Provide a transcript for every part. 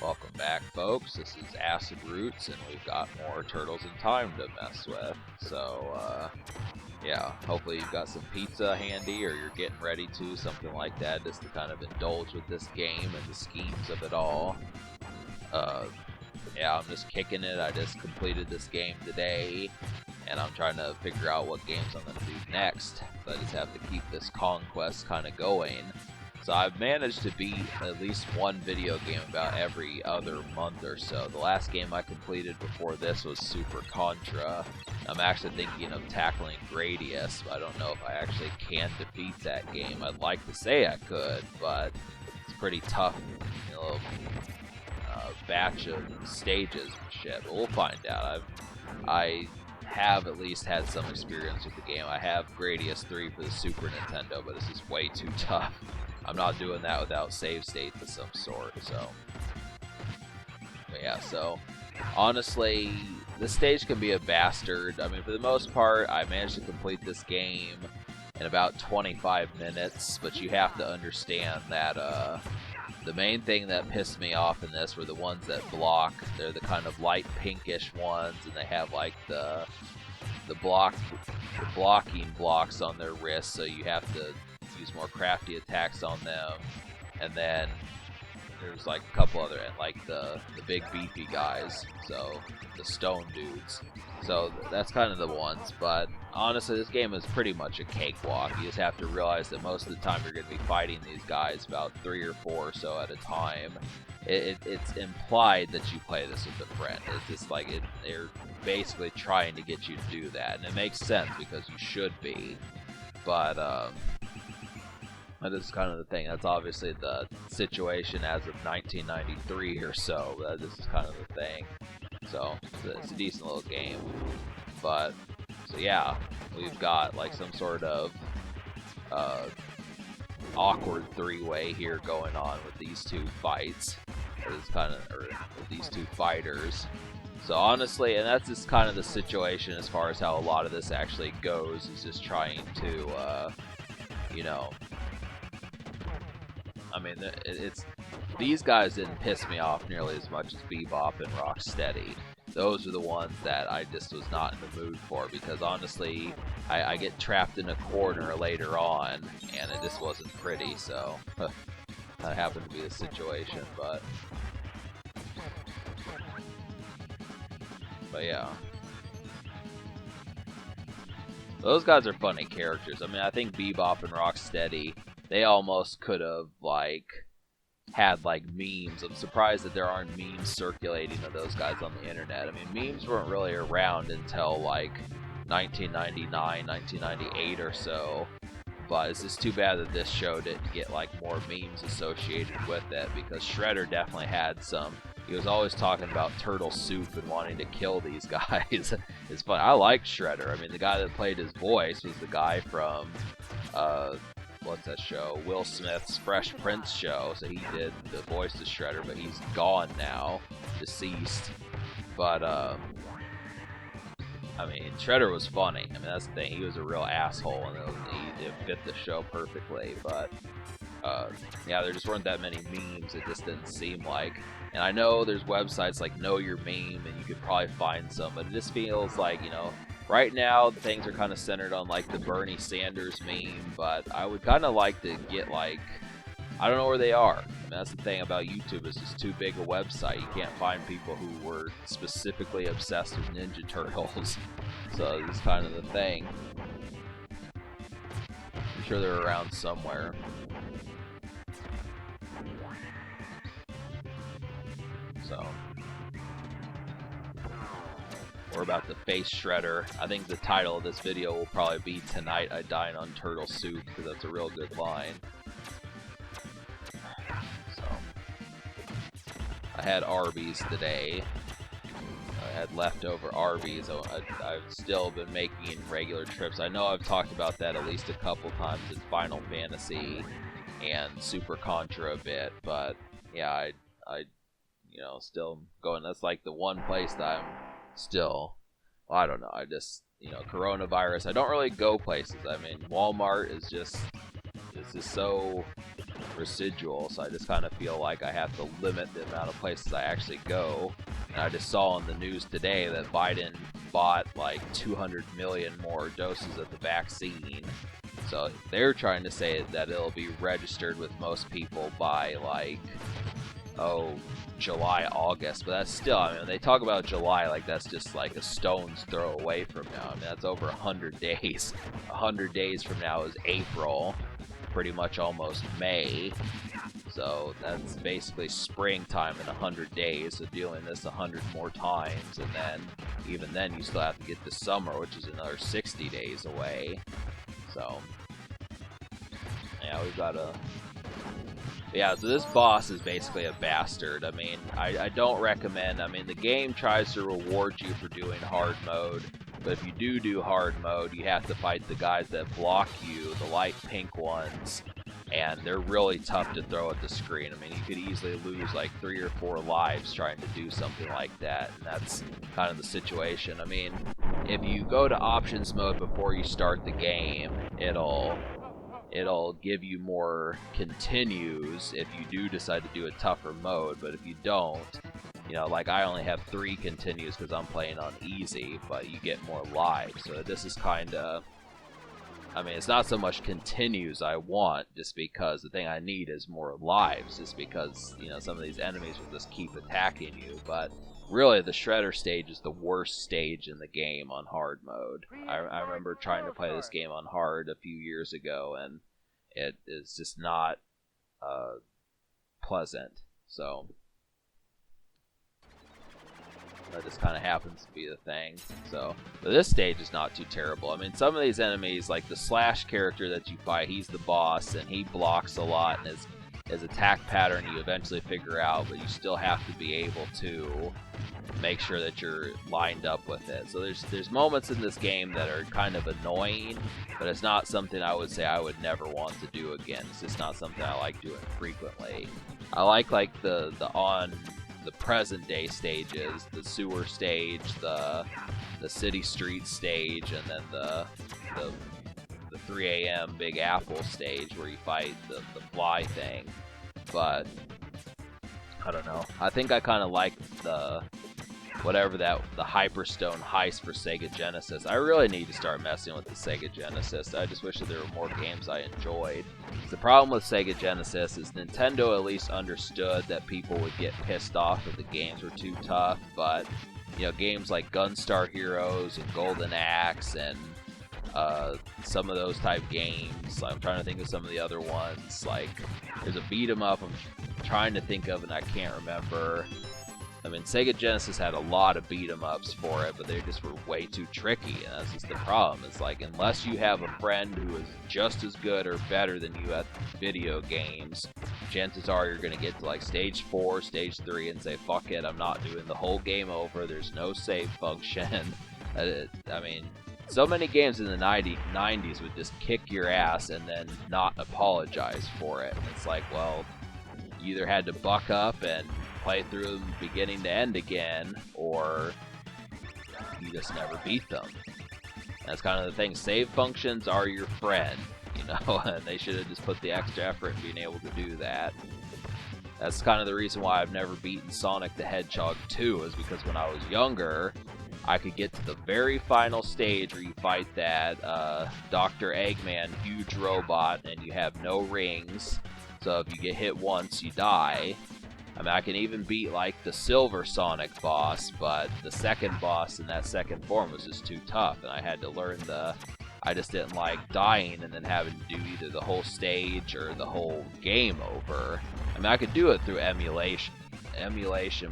Welcome back, folks. This is Acid Roots, and we've got more Turtles in Time to mess with. So, yeah, hopefully you've got some pizza handy, or you're getting ready to, something like that, just to kind of indulge with this game and the schemes of it all. Yeah, I'm just kicking it. I just completed this game today, and I'm trying to figure out what games I'm going to do next. So I just have to keep this conquest kind of going. So I've managed to beat at least one video game about every other month or so. The last game I completed before this was Super Contra. I'm actually thinking of tackling Gradius, but I don't know if I actually can defeat that game. I'd like to say I could, but it's pretty tough, you know, batch of stages and shit. But we'll find out. I have at least had some experience with the game. I have Gradius 3 for the Super Nintendo, but it's just way too tough. I'm not doing that without save states of some sort, so. But yeah, so honestly, this stage can be a bastard. I mean, for the most part, I managed to complete this game in about 25 minutes, but you have to understand that the main thing that pissed me off in this were the ones that block. They're the kind of light pinkish ones, and they have like the blocking blocks on their wrists, so you have to use more crafty attacks on them. And then there's like a couple other, like the big beefy guys, so the stone dudes. So that's kind of the ones, but honestly this game is pretty much a cakewalk. You just have to realize that most of the time you're going to be fighting these guys about 3 or 4 or so at a time. It's implied that you play this with a friend. It's just like they're basically trying to get you to do that, and it makes sense because you should be. But this is kind of the thing. That's obviously the situation as of 1993 or so. This is kind of the thing. So it's a decent little game. But so yeah, we've got like some sort of awkward three-way here going on with these two fights. It's kind of with these two fighters. So honestly, and that's just kind of the situation as far as how a lot of this actually goes. Is just trying to, you know. I mean, these guys didn't piss me off nearly as much as Bebop and Rocksteady. Those are the ones that I just was not in the mood for, because honestly, I get trapped in a corner later on, and it just wasn't pretty, so that happened to be the situation, but yeah. Those guys are funny characters. I mean, I think Bebop and Rocksteady, they almost could have, like, had, like, memes. I'm surprised that there aren't memes circulating of those guys on the internet. I mean, memes weren't really around until, like, 1999, 1998 or so. But it's just too bad that this show didn't get, like, more memes associated with it, because Shredder definitely had some. He was always talking about turtle soup and wanting to kill these guys. It's fun. I like Shredder. I mean, the guy that played his voice was the guy from, what's that show? Will Smith's Fresh Prince show. So he did the voice to Shredder, but he's gone now, deceased. But I mean, Shredder was funny. I mean, that's the thing. He was a real asshole, and it fit the show perfectly. But yeah, there just weren't that many memes. It just didn't seem like. And I know there's websites like Know Your Meme, and you could probably find some, but it just feels like, you know, right now things are kind of centered on like the Bernie Sanders meme, but I would kind of like to get, like, I don't know where they are. I mean, that's the thing about YouTube, it's just too big a website. You can't find people who were specifically obsessed with Ninja Turtles. So it's kind of the thing. I'm sure they're around somewhere. So we're about to face Shredder. I think the title of this video will probably be "Tonight I Dine on Turtle Soup," because that's a real good line. So I had Arby's today. I had leftover Arby's. I've still been making regular trips. I know I've talked about that at least a couple times in Final Fantasy and Super Contra a bit, but yeah, I you know, still going. That's like the one place that I'm still, well, I don't know, I just, you know, coronavirus, I don't really go places. I mean, Walmart is just, it's just so residual, so I just kind of feel like I have to limit the amount of places I actually go. And I just saw in the news today that Biden bought like 200 million more doses of the vaccine. So they're trying to say that it'll be registered with most people by like, July, August. But that's still, I mean, when they talk about July, like that's just like a stone's throw away from now. I mean, that's over 100 days. 100 days from now is April, pretty much almost May. So that's basically springtime in 100 days. So doing this 100 more times, and then even then you still have to get to summer, which is another 60 days away. So yeah, we've got a... Yeah, so this boss is basically a bastard. I mean, I don't recommend... I mean, the game tries to reward you for doing hard mode, but if you do hard mode, you have to fight the guys that block you, the light pink ones, and they're really tough to throw at the screen. I mean, you could easily lose like 3 or 4 lives trying to do something like that, and that's kind of the situation. I mean, if you go to options mode before you start the game, it'll give you more continues if you do decide to do a tougher mode, but if you don't, you know, like I only have 3 continues because I'm playing on easy, but you get more lives. So this is kind of, I mean, it's not so much continues I want, just because the thing I need is more lives, just because, you know, some of these enemies will just keep attacking you. But really, the Shredder stage is the worst stage in the game on hard mode. I remember trying to play this game on hard a few years ago, and it is just not pleasant. So that just kind of happens to be the thing. So, but this stage is not too terrible. I mean, some of these enemies, like the Slash character that you fight, he's the boss, and he blocks a lot, and his attack pattern you eventually figure out, but you still have to be able to make sure that you're lined up with it. So there's moments in this game that are kind of annoying, but it's not something I would say I would never want to do again. It's just not something I like doing frequently. I like the on the present day stages, the sewer stage, the city street stage, and then the 3 a.m. Big Apple stage where you fight the fly thing. But I don't know. I think I kind of like the Hyperstone heist for Sega Genesis. I really need to start messing with the Sega Genesis. I just wish that there were more games I enjoyed. The problem with Sega Genesis is Nintendo at least understood that people would get pissed off if the games were too tough, but you know, games like Gunstar Heroes and Golden Axe and some of those type games. I'm trying to think of some of the other ones. Like, there's a beat 'em up I'm trying to think of and I can't remember. I mean, Sega Genesis had a lot of beat 'em ups for it, but they just were way too tricky, and that's just the problem. It's like, unless you have a friend who is just as good or better than you at video games, chances are you're going to get to like stage 4, stage 3, and say, fuck it, I'm not doing the whole game over, there's no save function. I mean, so many games in the 90s would just kick your ass and then not apologize for it. It's like, well, you either had to buck up and play through them beginning to end again, or you just never beat them. That's kind of the thing. Save functions are your friend, you know, and they should have just put the extra effort in being able to do that. That's kind of the reason why I've never beaten Sonic the Hedgehog 2, is because when I was younger, I could get to the very final stage where you fight that Dr. Eggman huge robot and you have no rings, so if you get hit once, you die. I mean, I can even beat, like, the Silver Sonic boss, but the second boss in that second form was just too tough, and I had to learn I just didn't like dying and then having to do either the whole stage or the whole game over. I mean, I could do it through emulation,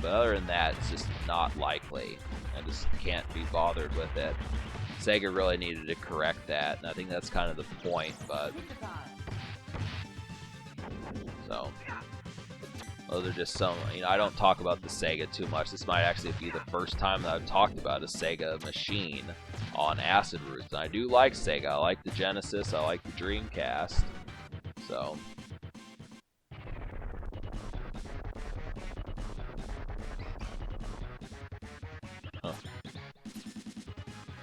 but other than that, it's just not likely. I just can't be bothered with it. Sega really needed to correct that, and I think that's kind of the point, but... So... Those are just some, you know, I don't talk about the Sega too much. This might actually be the first time that I've talked about a Sega machine on Acid Roots. And I do like Sega. I like the Genesis. I like the Dreamcast. So. Huh.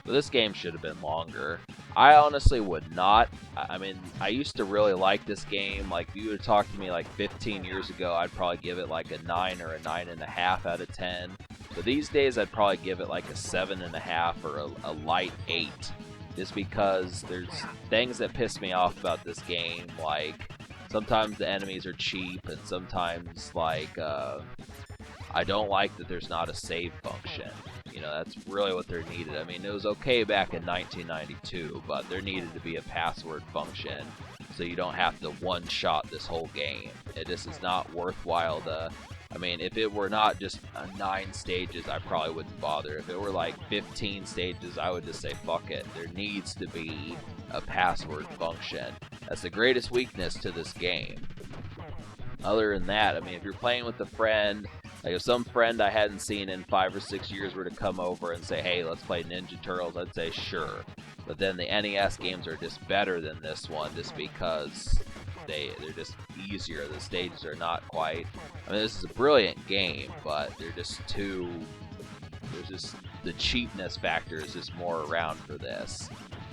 But this game should have been longer. I honestly would not. I mean, I used to really like this game. Like, if you would have talked to me like 15 years ago, I'd probably give it like a 9 or a 9.5 out of 10. But these days, I'd probably give it like a 7.5 or a light 8. Just because there's things that piss me off about this game, like sometimes the enemies are cheap, and sometimes like I don't like that there's not a save function. You know, that's really what they're needed. I mean, it was okay back in 1992, but there needed to be a password function so you don't have to one-shot this whole game. It just is not worthwhile to... I mean, if it were not just 9 stages, I probably wouldn't bother. If it were like 15 stages, I would just say, fuck it. There needs to be a password function. That's the greatest weakness to this game. Other than that, I mean, if you're playing with a friend, like if some friend I hadn't seen in 5 or 6 years were to come over and say, hey, let's play Ninja Turtles, I'd say sure. But then the NES games are just better than this one just because they're just easier. The stages are not quite... I mean, this is a brilliant game, but they're just too... There's just... The cheapness factor is just more around for this.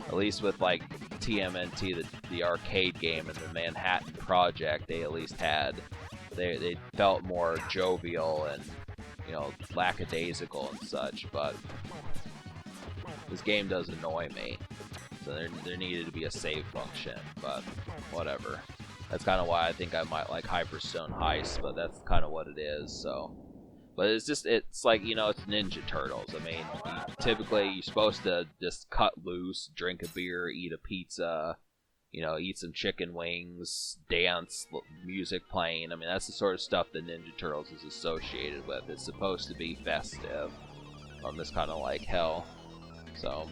At least with like TMNT, the arcade game, and the Manhattan Project, they at least had... They felt more jovial and, you know, lackadaisical and such, but this game does annoy me. So there needed to be a save function, but whatever. That's kind of why I think I might like Hyperstone Heist, but that's kind of what it is, so. But it's like, you know, it's Ninja Turtles. I mean, typically you're supposed to just cut loose, drink a beer, eat a pizza, you know, eat some chicken wings, dance, music playing. I mean, that's the sort of stuff that Ninja Turtles is associated with. It's supposed to be festive. This kind of like hell. So,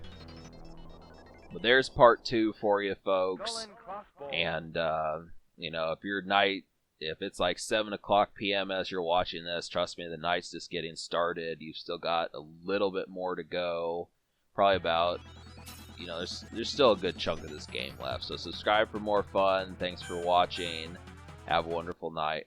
but there's part 2 for you folks. And, you know, if it's like 7 o'clock p.m. as you're watching this, trust me, the night's just getting started. You've still got a little bit more to go. Probably about, you know, there's still a good chunk of this game left. So subscribe for more fun. Thanks for watching. Have a wonderful night.